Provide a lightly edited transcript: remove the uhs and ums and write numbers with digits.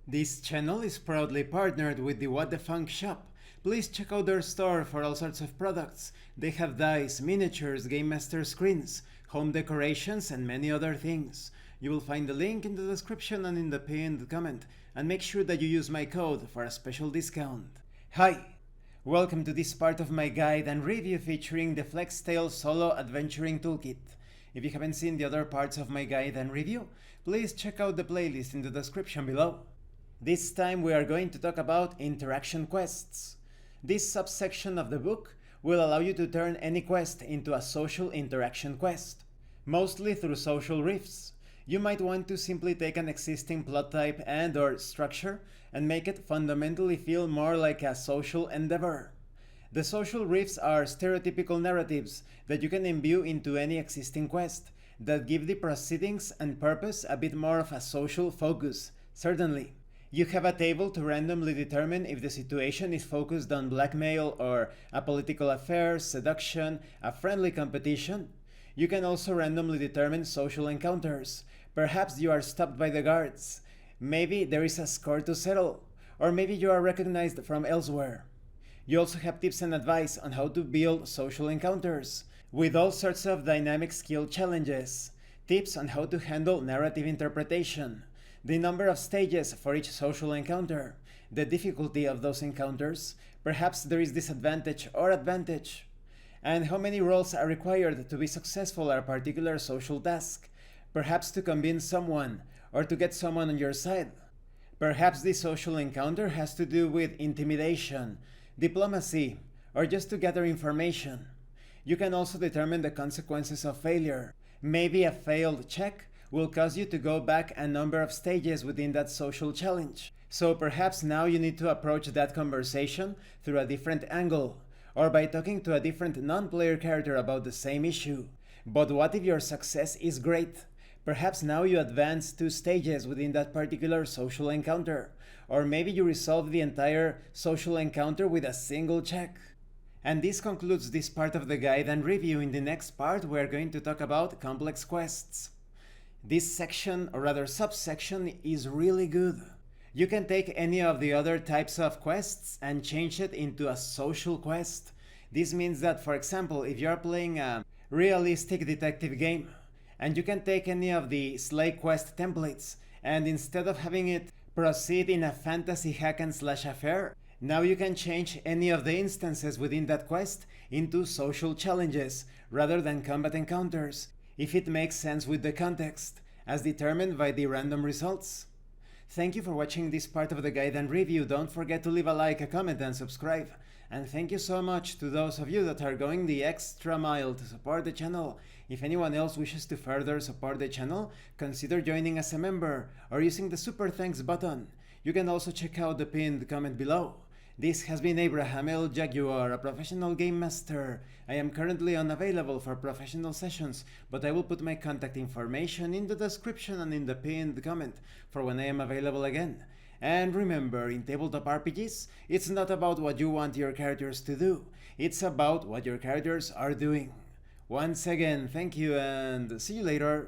This channel is proudly partnered with the What the Funk shop. Please check out their store for all sorts of products. They have dice, miniatures, Game Master screens, home decorations, and many other things. You will find the link in the description and in the pinned comment, and make sure that you use my code for a special discount. Hi! Welcome to this part of my guide and review featuring the FlexTale Solo Adventuring Toolkit. If you haven't seen the other parts of my guide and review, please check out the playlist in the description below. This time we are going to talk about interaction quests. This subsection of the book will allow you to turn any quest into a social interaction quest, mostly through social riffs. You might want to simply take an existing plot type and/or structure and make it fundamentally feel more like a social endeavor. The social riffs are stereotypical narratives that you can imbue into any existing quest that give the proceedings and purpose a bit more of a social focus, certainly. You have a table to randomly determine if the situation is focused on blackmail or a political affair, seduction, a friendly competition. You can also randomly determine social encounters. Perhaps you are stopped by the guards. Maybe there is a score to settle. Or maybe you are recognized from elsewhere. You also have tips and advice on how to build social encounters, with all sorts of dynamic skill challenges. Tips on how to handle narrative interpretation, the number of stages for each social encounter, the difficulty of those encounters, perhaps there is disadvantage or advantage, and how many rolls are required to be successful at a particular social task, perhaps to convince someone or to get someone on your side. Perhaps this social encounter has to do with intimidation, diplomacy, or just to gather information. You can also determine the consequences of failure. Maybe a failed check will cause you to go back a number of stages within that social challenge. So perhaps now you need to approach that conversation through a different angle, or by talking to a different non-player character about the same issue. But what if your success is great? Perhaps now you advance 2 stages within that particular social encounter, or maybe you resolve the entire social encounter with a single check. And this concludes this part of the guide and review. In the next part we are going to talk about complex quests. This section, or rather subsection, is really good. You can take any of the other types of quests and change it into a social quest. This means that, for example, if you are playing a realistic detective game, and you can take any of the Slay quest templates, and instead of having it proceed in a fantasy hack and slash affair, now you can change any of the instances within that quest into social challenges rather than combat encounters, if it makes sense with the context, as determined by the random results. Thank you for watching this part of the guide and review. Don't forget to leave a like, a comment, and subscribe. And thank you so much to those of you that are going the extra mile to support the channel. If anyone else wishes to further support the channel, consider joining as a member or using the super thanks button. You can also check out the pinned comment below. This has been Abraham L. Jaguar, a professional game master. I am currently unavailable for professional sessions, but I will put my contact information in the description and in the pinned comment for when I am available again. And remember, in tabletop RPGs, it's not about what you want your characters to do, it's about what your characters are doing. Once again, thank you and see you later.